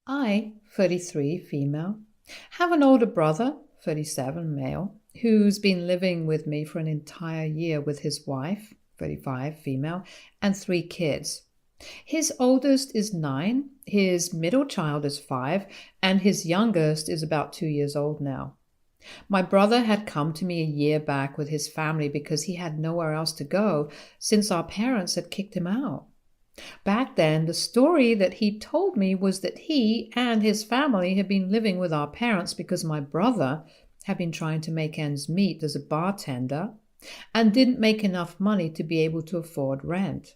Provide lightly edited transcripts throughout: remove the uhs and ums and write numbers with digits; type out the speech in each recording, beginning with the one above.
I, 33, female, have an older brother, 37, male, who's been living with me for an entire year with his wife, 35, female, and 3 kids. His oldest is 9, his middle child is 5, and his youngest is about 2 years old now. My brother had come to me a year back with his family because he had nowhere else to go since our parents had kicked him out. Back then, the story that he told me was that he and his family had been living with our parents because my brother had been trying to make ends meet as a bartender and didn't make enough money to be able to afford rent.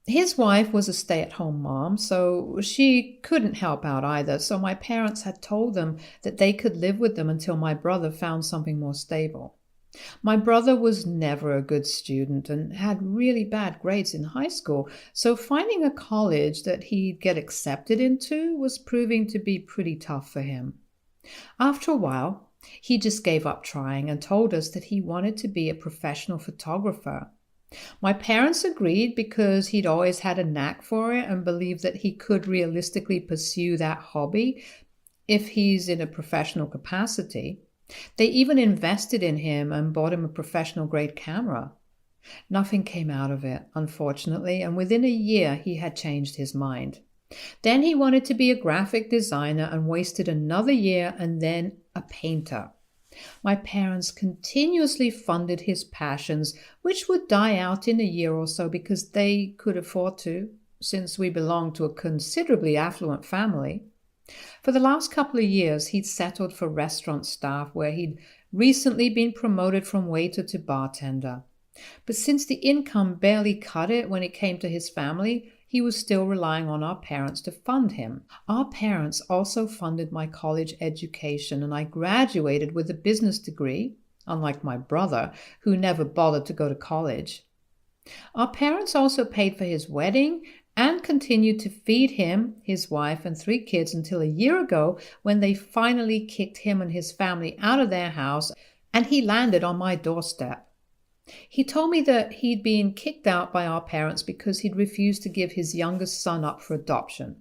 His wife was a stay-at-home mom, so she couldn't help out either, so my parents had told them that they could live with them until my brother found something more stable. My brother was never a good student and had really bad grades in high school, so finding a college that he'd get accepted into was proving to be pretty tough for him. After a while, he just gave up trying and told us that he wanted to be a professional photographer. My parents agreed because he'd always had a knack for it and believed that he could realistically pursue that hobby if he's in a professional capacity. They even invested in him and bought him a professional-grade camera. Nothing came out of it, unfortunately, and within a year he had changed his mind. Then he wanted to be a graphic designer and wasted another year and then a painter. My parents continuously funded his passions, which would die out in a year or so because they could afford to, since we belonged to a considerably affluent family. For the last couple of years, he'd settled for restaurant staff where he'd recently been promoted from waiter to bartender. But since the income barely cut it when it came to his family, he was still relying on our parents to fund him. Our parents also funded my college education, and I graduated with a business degree, unlike my brother, who never bothered to go to college. Our parents also paid for his wedding and continued to feed him, his wife, and 3 kids until a year ago when they finally kicked him and his family out of their house and he landed on my doorstep. He told me that he'd been kicked out by our parents because he'd refused to give his youngest son up for adoption,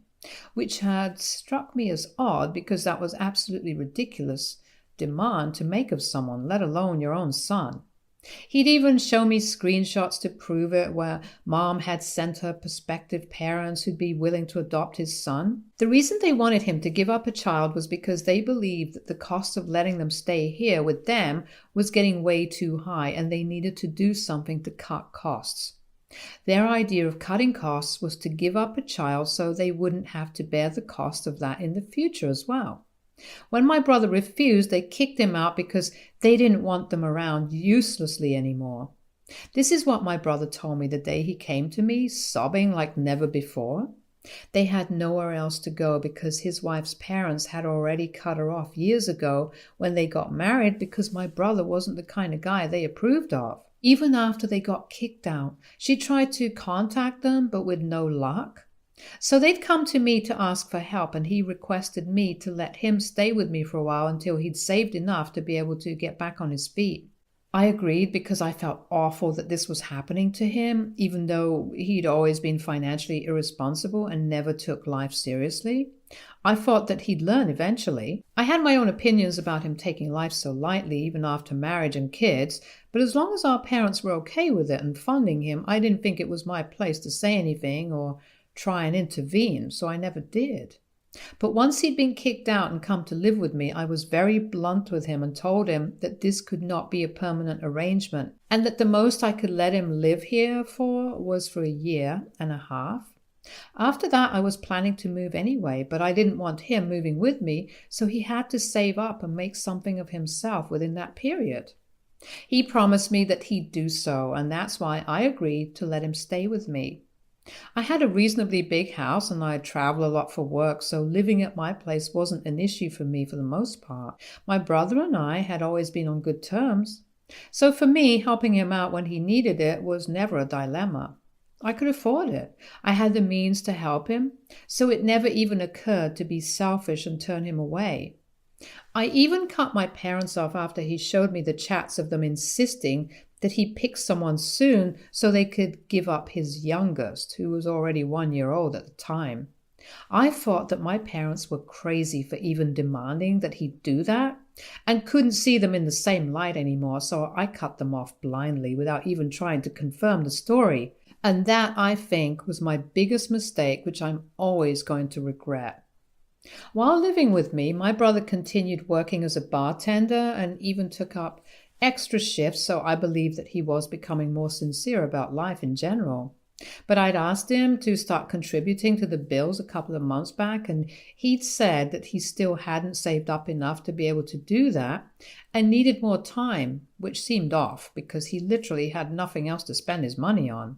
which had struck me as odd because that was absolutely ridiculous demand to make of someone, let alone your own son. He'd even show me screenshots to prove it where mom had sent her prospective parents who'd be willing to adopt his son. The reason they wanted him to give up a child was because they believed that the cost of letting them stay here with them was getting way too high and they needed to do something to cut costs. Their idea of cutting costs was to give up a child so they wouldn't have to bear the cost of that in the future as well. When my brother refused, they kicked him out because they didn't want them around uselessly anymore. This is what my brother told me the day he came to me, sobbing like never before. They had nowhere else to go because his wife's parents had already cut her off years ago when they got married because my brother wasn't the kind of guy they approved of. Even after they got kicked out, she tried to contact them, but with no luck. So they'd come to me to ask for help, and he requested me to let him stay with me for a while until he'd saved enough to be able to get back on his feet. I agreed because I felt awful that this was happening to him, even though he'd always been financially irresponsible and never took life seriously. I thought that he'd learn eventually. I had my own opinions about him taking life so lightly, even after marriage and kids, but as long as our parents were okay with it and funding him, I didn't think it was my place to say anything or try and intervene, so I never did. But once he'd been kicked out and come to live with me, I was very blunt with him and told him that this could not be a permanent arrangement and that the most I could let him live here for was for 1.5 years. After that, I was planning to move anyway, but I didn't want him moving with me, so he had to save up and make something of himself within that period. He promised me that he'd do so, and that's why I agreed to let him stay with me. I had a reasonably big house and I travel a lot for work, so living at my place wasn't an issue for me for the most part. My brother and I had always been on good terms. So for me, helping him out when he needed it was never a dilemma. I could afford it. I had the means to help him, so it never even occurred to be selfish and turn him away. I even cut my parents off after he showed me the chats of them insisting that he pick someone soon so they could give up his youngest, who was already 1 year old at the time. I thought that my parents were crazy for even demanding that he do that and couldn't see them in the same light anymore, so I cut them off blindly without even trying to confirm the story. And that, I think, was my biggest mistake, which I'm always going to regret. While living with me, my brother continued working as a bartender and even took up extra shifts, so I believe that he was becoming more sincere about life in general. But I'd asked him to start contributing to the bills a couple of months back, and he'd said that he still hadn't saved up enough to be able to do that and needed more time, which seemed off because he literally had nothing else to spend his money on.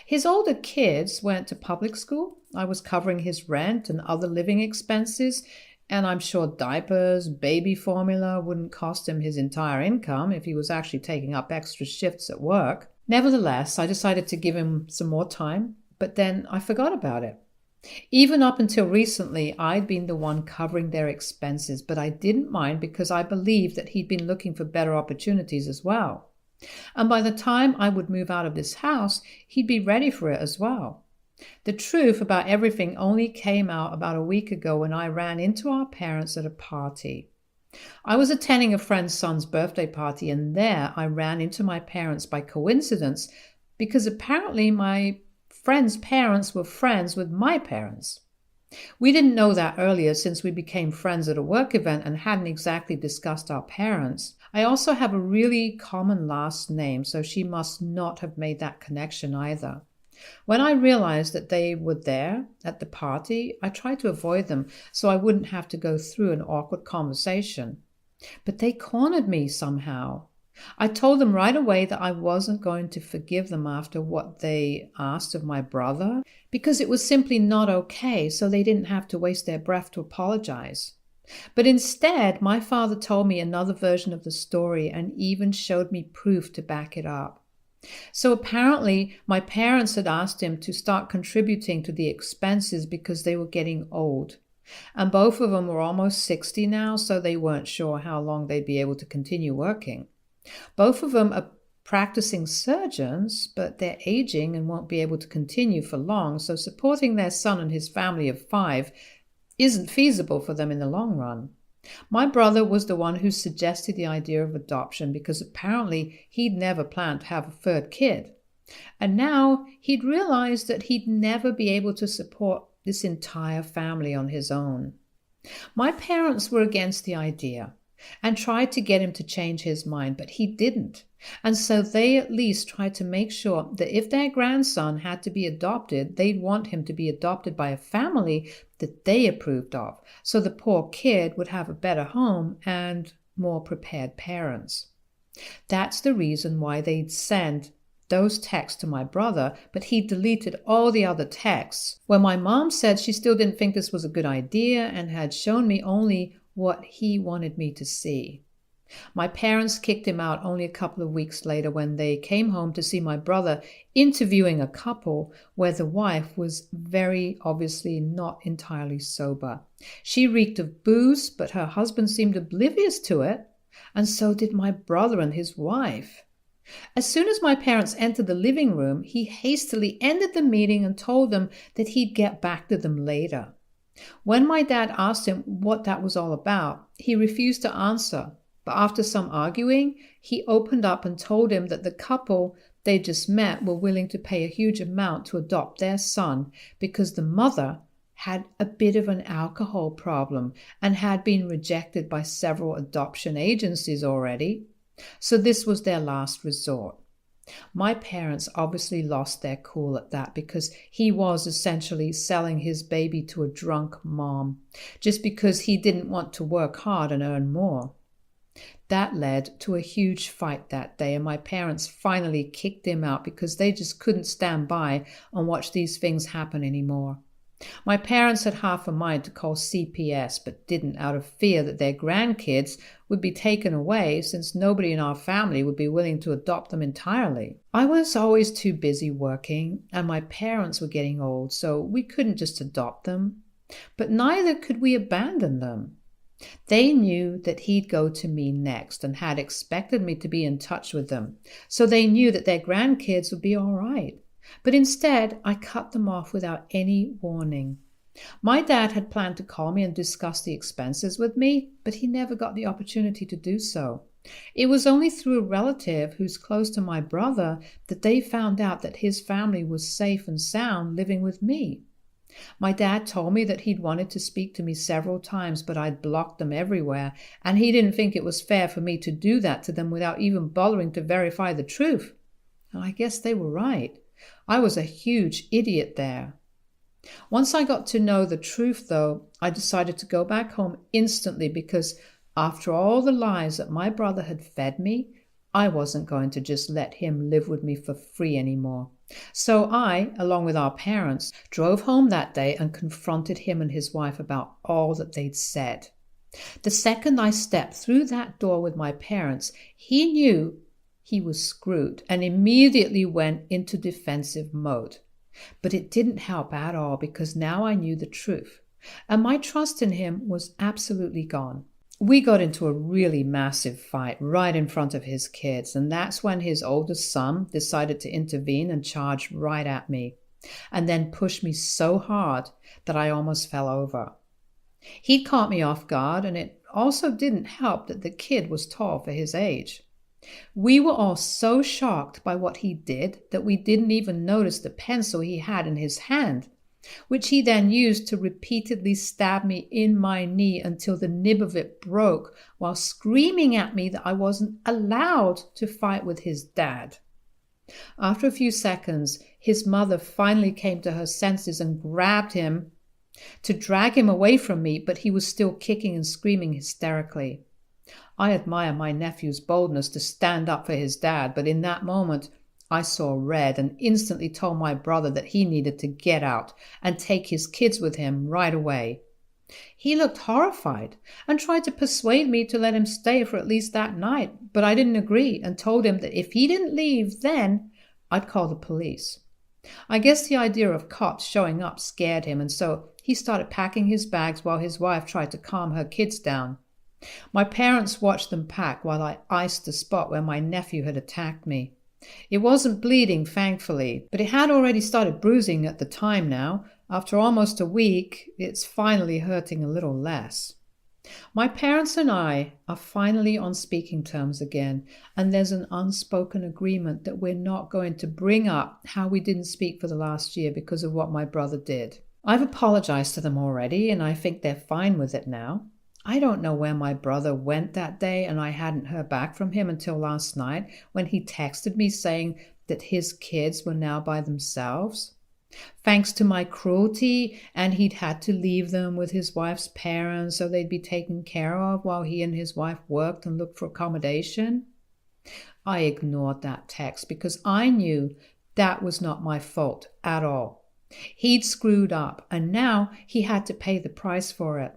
His older kids went to public school. I was covering his rent and other living expenses, and I'm sure diapers, baby formula wouldn't cost him his entire income if he was actually taking up extra shifts at work. Nevertheless, I decided to give him some more time, but then I forgot about it. Even up until recently, I'd been the one covering their expenses, but I didn't mind because I believed that he'd been looking for better opportunities as well. And by the time I would move out of this house, he'd be ready for it as well. The truth about everything only came out about a week ago when I ran into our parents at a party. I was attending a friend's son's birthday party, and there I ran into my parents by coincidence because apparently my friend's parents were friends with my parents. We didn't know that earlier since we became friends at a work event and hadn't exactly discussed our parents. I also have a really common last name, so she must not have made that connection either. When I realized that they were there at the party, I tried to avoid them so I wouldn't have to go through an awkward conversation. But they cornered me somehow. I told them right away that I wasn't going to forgive them after what they asked of my brother, because it was simply not okay, so they didn't have to waste their breath to apologize. But instead, my father told me another version of the story and even showed me proof to back it up. So apparently, my parents had asked him to start contributing to the expenses because they were getting old. And both of them were almost 60 now, so they weren't sure how long they'd be able to continue working. Both of them are practicing surgeons, but they're aging and won't be able to continue for long, so supporting their son and his family of 5 isn't feasible for them in the long run. My brother was the one who suggested the idea of adoption because apparently he'd never planned to have a third kid. And now he'd realized that he'd never be able to support this entire family on his own. My parents were against the idea and tried to get him to change his mind, but he didn't. And so they at least tried to make sure that if their grandson had to be adopted, they'd want him to be adopted by a family that they approved of, so the poor kid would have a better home and more prepared parents. That's the reason why they'd send those texts to my brother, but he deleted all the other texts, where my mom said she still didn't think this was a good idea and had shown me only what he wanted me to see. My parents kicked him out only a couple of weeks later when they came home to see my brother interviewing a couple where the wife was very obviously not entirely sober. She reeked of booze, but her husband seemed oblivious to it, and so did my brother and his wife. As soon as my parents entered the living room, he hastily ended the meeting and told them that he'd get back to them later. When my dad asked him what that was all about, he refused to answer. But after some arguing, he opened up and told him that the couple they just met were willing to pay a huge amount to adopt their son because the mother had a bit of an alcohol problem and had been rejected by several adoption agencies already. So this was their last resort. My parents obviously lost their cool at that because he was essentially selling his baby to a drunk mom just because he didn't want to work hard and earn more. That led to a huge fight that day, and my parents finally kicked him out because they just couldn't stand by and watch these things happen anymore. My parents had half a mind to call CPS, but didn't out of fear that their grandkids would be taken away since nobody in our family would be willing to adopt them entirely. I was always too busy working, and my parents were getting old, so we couldn't just adopt them. But neither could we abandon them. They knew that he'd go to me next and had expected me to be in touch with them, so they knew that their grandkids would be all right. But instead, I cut them off without any warning. My dad had planned to call me and discuss the expenses with me, but he never got the opportunity to do so. It was only through a relative who's close to my brother that they found out that his family was safe and sound living with me. My dad told me that he'd wanted to speak to me several times, but I'd blocked them everywhere, and he didn't think it was fair for me to do that to them without even bothering to verify the truth. And I guess they were right. I was a huge idiot there. Once I got to know the truth, though, I decided to go back home instantly because after all the lies that my brother had fed me, I wasn't going to just let him live with me for free anymore. So I, along with our parents, drove home that day and confronted him and his wife about all that they'd said. The second I stepped through that door with my parents, he knew he was screwed and immediately went into defensive mode. But it didn't help at all because now I knew the truth, and my trust in him was absolutely gone. We got into a really massive fight right in front of his kids, and that's when his oldest son decided to intervene and charge right at me, and then pushed me so hard that I almost fell over. He'd caught me off guard, and it also didn't help that the kid was tall for his age. We were all so shocked by what he did that we didn't even notice the pencil he had in his hand, which he then used to repeatedly stab me in my knee until the nib of it broke, while screaming at me that I wasn't allowed to fight with his dad. After a few seconds, his mother finally came to her senses and grabbed him to drag him away from me, but he was still kicking and screaming hysterically. I admire my nephew's boldness to stand up for his dad, but in that moment, I saw red and instantly told my brother that he needed to get out and take his kids with him right away. He looked horrified and tried to persuade me to let him stay for at least that night, but I didn't agree and told him that if he didn't leave then, I'd call the police. I guess the idea of cops showing up scared him, and so he started packing his bags while his wife tried to calm her kids down. My parents watched them pack while I iced the spot where my nephew had attacked me. It wasn't bleeding, thankfully, but it had already started bruising at the time now. After almost a week, it's finally hurting a little less. My parents and I are finally on speaking terms again, and there's an unspoken agreement that we're not going to bring up how we didn't speak for the last year because of what my brother did. I've apologized to them already, and I think they're fine with it now. I don't know where my brother went that day, and I hadn't heard back from him until last night when he texted me saying that his kids were now by themselves. Thanks to my cruelty, and he'd had to leave them with his wife's parents so they'd be taken care of while he and his wife worked and looked for accommodation. I ignored that text because I knew that was not my fault at all. He'd screwed up, and now he had to pay the price for it.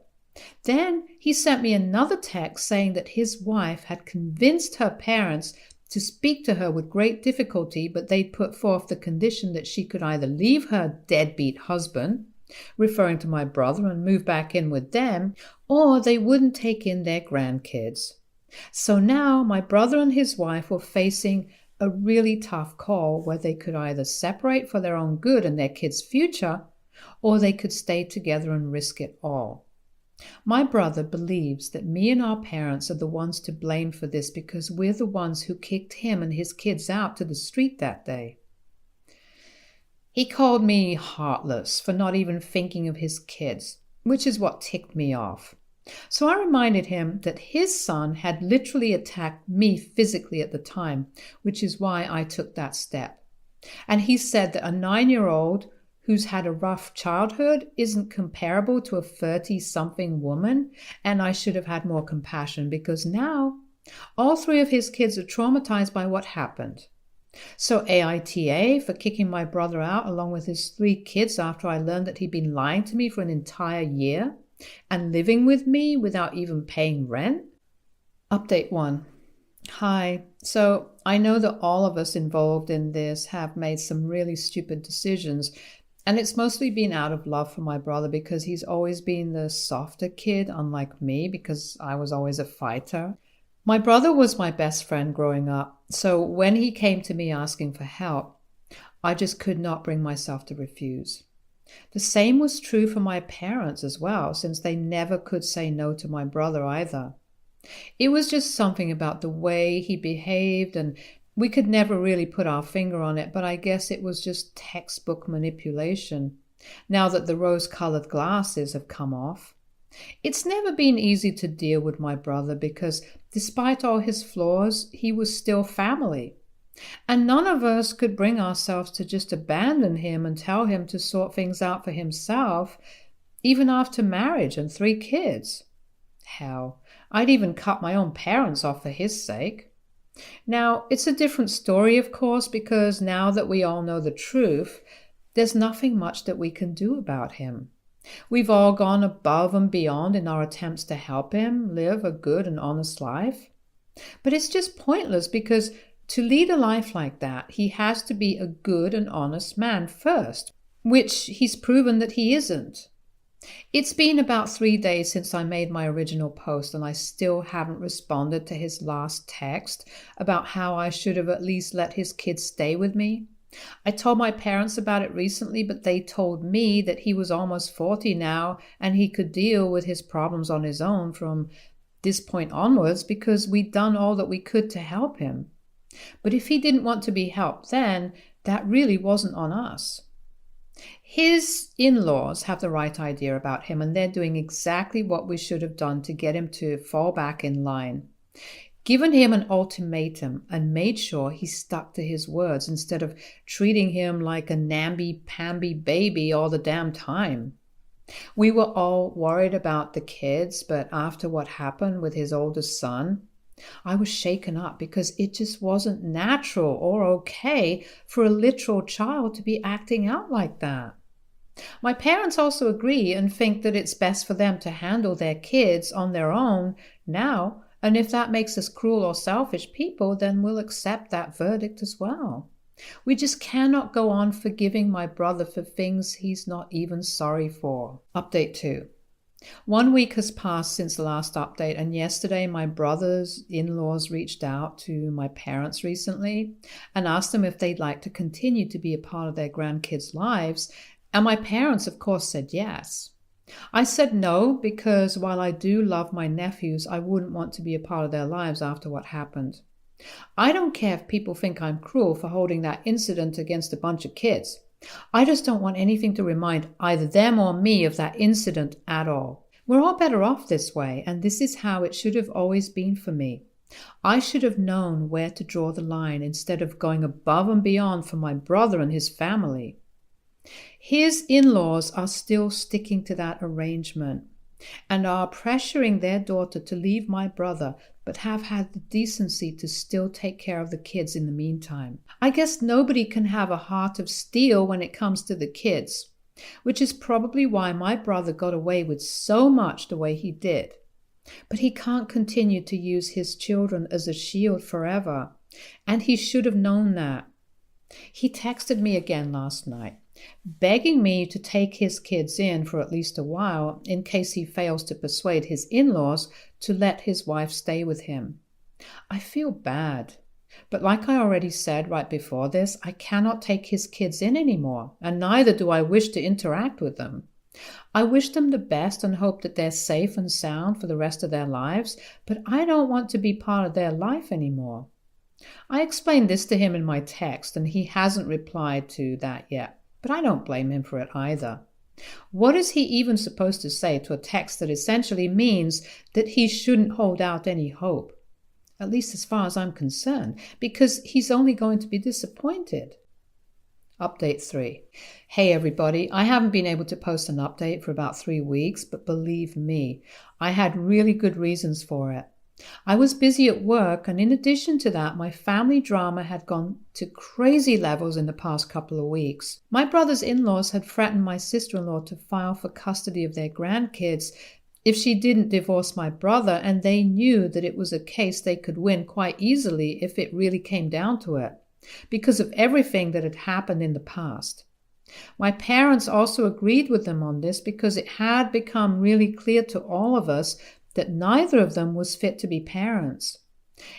Then he sent me another text saying that his wife had convinced her parents to speak to her with great difficulty, but they'd put forth the condition that she could either leave her deadbeat husband, referring to my brother, and move back in with them, or they wouldn't take in their grandkids. So now my brother and his wife were facing a really tough call where they could either separate for their own good and their kids' future, or they could stay together and risk it all. My brother believes that me and our parents are the ones to blame for this because we're the ones who kicked him and his kids out to the street that day. He called me heartless for not even thinking of his kids, which is what ticked me off. So I reminded him that his son had literally attacked me physically at the time, which is why I took that step. And he said that a 9-year-old who's had a rough childhood isn't comparable to a 30-something woman, and I should have had more compassion because now all 3 of his kids are traumatized by what happened. So AITA for kicking my brother out along with his 3 kids after I learned that he'd been lying to me for an entire year and living with me without even paying rent. Update 1. Hi. So I know that all of us involved in this have made some really stupid decisions, and it's mostly been out of love for my brother because he's always been the softer kid, unlike me, because I was always a fighter. My brother was my best friend growing up, so when he came to me asking for help, I just could not bring myself to refuse. The same was true for my parents as well, since they never could say no to my brother either. It was just something about the way he behaved, and we could never really put our finger on it, but I guess it was just textbook manipulation, now that the rose-colored glasses have come off. It's never been easy to deal with my brother because, despite all his flaws, he was still family. And none of us could bring ourselves to just abandon him and tell him to sort things out for himself, even after marriage and 3 kids. Hell, I'd even cut my own parents off for his sake. Now, it's a different story, of course, because now that we all know the truth, there's nothing much that we can do about him. We've all gone above and beyond in our attempts to help him live a good and honest life. But it's just pointless because to lead a life like that, he has to be a good and honest man first, which he's proven that he isn't. It's been about 3 days since I made my original post, and I still haven't responded to his last text about how I should have at least let his kids stay with me. I told my parents about it recently, but they told me that he was almost 40 now and he could deal with his problems on his own from this point onwards because we'd done all that we could to help him. But if he didn't want to be helped then, that really wasn't on us. His in-laws have the right idea about him, and they're doing exactly what we should have done to get him to fall back in line. Given him an ultimatum and made sure he stuck to his words instead of treating him like a namby-pamby baby all the damn time. We were all worried about the kids, but after what happened with his oldest son, I was shaken up because it just wasn't natural or okay for a literal child to be acting out like that. My parents also agree and think that it's best for them to handle their kids on their own now, and if that makes us cruel or selfish people, then we'll accept that verdict as well. We just cannot go on forgiving my brother for things he's not even sorry for. Update 2. 1 week has passed since the last update, and yesterday my brother's in-laws reached out to my parents recently and asked them if they'd like to continue to be a part of their grandkids' lives, and my parents, of course, said yes. I said no because while I do love my nephews, I wouldn't want to be a part of their lives after what happened. I don't care if people think I'm cruel for holding that incident against a bunch of kids. I just don't want anything to remind either them or me of that incident at all. We're all better off this way, and this is how it should have always been for me. I should have known where to draw the line instead of going above and beyond for my brother and his family. His in-laws are still sticking to that arrangement and are pressuring their daughter to leave my brother, but have had the decency to still take care of the kids in the meantime. I guess nobody can have a heart of steel when it comes to the kids, which is probably why my brother got away with so much the way he did. But he can't continue to use his children as a shield forever, and he should have known that. He texted me again last night, begging me to take his kids in for at least a while in case he fails to persuade his in-laws to let his wife stay with him. I feel bad, but like I already said right before this, I cannot take his kids in anymore, and neither do I wish to interact with them. I wish them the best and hope that they're safe and sound for the rest of their lives, but I don't want to be part of their life anymore. I explained this to him in my text, and he hasn't replied to that yet, but I don't blame him for it either. What is he even supposed to say to a text that essentially means that he shouldn't hold out any hope? At least as far as I'm concerned, because he's only going to be disappointed. Update 3. Hey everybody, I haven't been able to post an update for about 3 weeks, but believe me, I had really good reasons for it. I was busy at work, and in addition to that, my family drama had gone to crazy levels in the past couple of weeks. My brother's in-laws had threatened my sister-in-law to file for custody of their grandkids if she didn't divorce my brother, and they knew that it was a case they could win quite easily if it really came down to it, because of everything that had happened in the past. My parents also agreed with them on this because it had become really clear to all of us that neither of them was fit to be parents.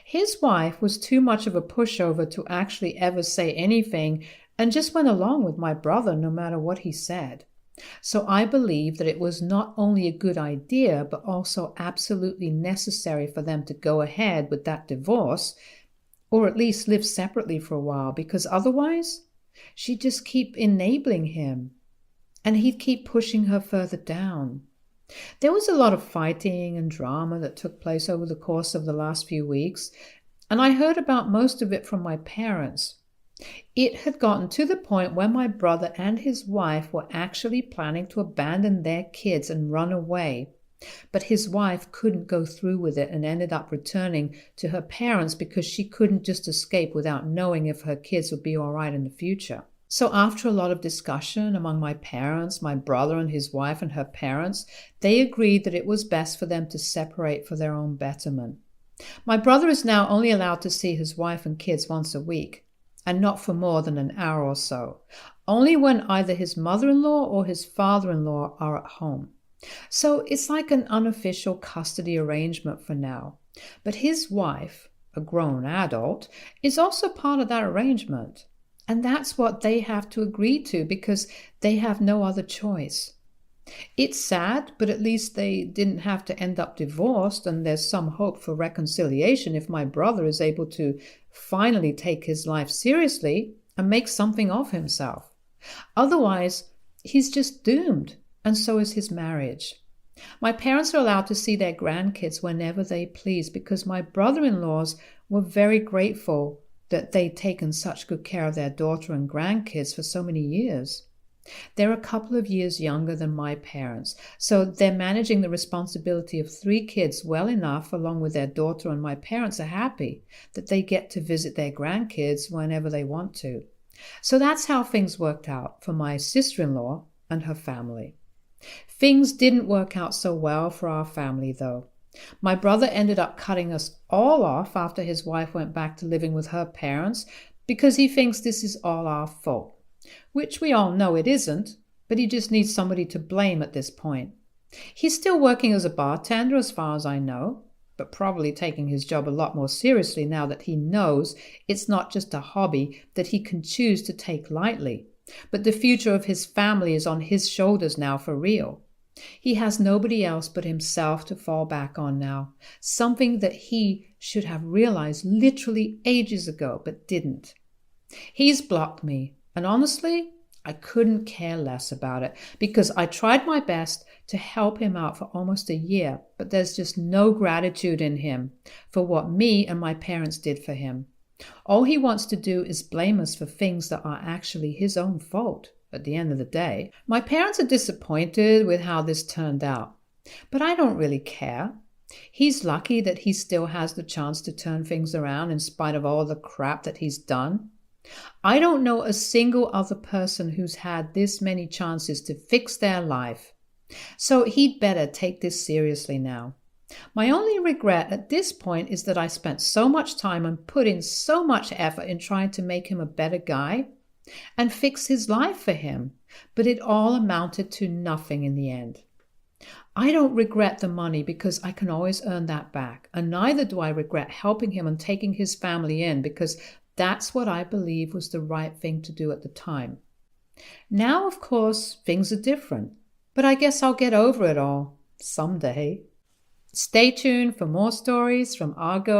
His wife was too much of a pushover to actually ever say anything and just went along with my brother no matter what he said. So I believe that it was not only a good idea, but also absolutely necessary for them to go ahead with that divorce, or at least live separately for a while, because otherwise she'd just keep enabling him and he'd keep pushing her further down. There was a lot of fighting and drama that took place over the course of the last few weeks, and I heard about most of it from my parents. It had gotten to the point where my brother and his wife were actually planning to abandon their kids and run away. But his wife couldn't go through with it and ended up returning to her parents because she couldn't just escape without knowing if her kids would be all right in the future. So after a lot of discussion among my parents, my brother and his wife and her parents, they agreed that it was best for them to separate for their own betterment. My brother is now only allowed to see his wife and kids once a week, and not for more than an hour or so, only when either his mother-in-law or his father-in-law are at home. So it's like an unofficial custody arrangement for now. But his wife, a grown adult, is also part of that arrangement. And that's what they have to agree to because they have no other choice. It's sad, but at least they didn't have to end up divorced, and there's some hope for reconciliation if my brother is able to finally take his life seriously and make something of himself. Otherwise, he's just doomed, and so is his marriage. My parents are allowed to see their grandkids whenever they please because my brother-in-laws were very grateful that they'd taken such good care of their daughter and grandkids for so many years. They're a couple of years younger than my parents, so they're managing the responsibility of 3 kids well enough, along with their daughter, and my parents are happy that they get to visit their grandkids whenever they want to. So that's how things worked out for my sister-in-law and her family. Things didn't work out so well for our family, though. My brother ended up cutting us all off after his wife went back to living with her parents because he thinks this is all our fault. Which we all know it isn't, but he just needs somebody to blame at this point. He's still working as a bartender as far as I know, but probably taking his job a lot more seriously now that he knows it's not just a hobby that he can choose to take lightly, but the future of his family is on his shoulders now for real. He has nobody else but himself to fall back on now, something that he should have realized literally ages ago but didn't. He's blocked me. And honestly, I couldn't care less about it because I tried my best to help him out for almost a year, but there's just no gratitude in him for what me and my parents did for him. All he wants to do is blame us for things that are actually his own fault at the end of the day. My parents are disappointed with how this turned out, but I don't really care. He's lucky that he still has the chance to turn things around in spite of all the crap that he's done. I don't know a single other person who's had this many chances to fix their life. So he'd better take this seriously now. My only regret at this point is that I spent so much time and put in so much effort in trying to make him a better guy and fix his life for him, but it all amounted to nothing in the end. I don't regret the money because I can always earn that back, and neither do I regret helping him and taking his family in because that's what I believe was the right thing to do at the time. Now, of course, things are different, but I guess I'll get over it all someday. Stay tuned for more stories from Argo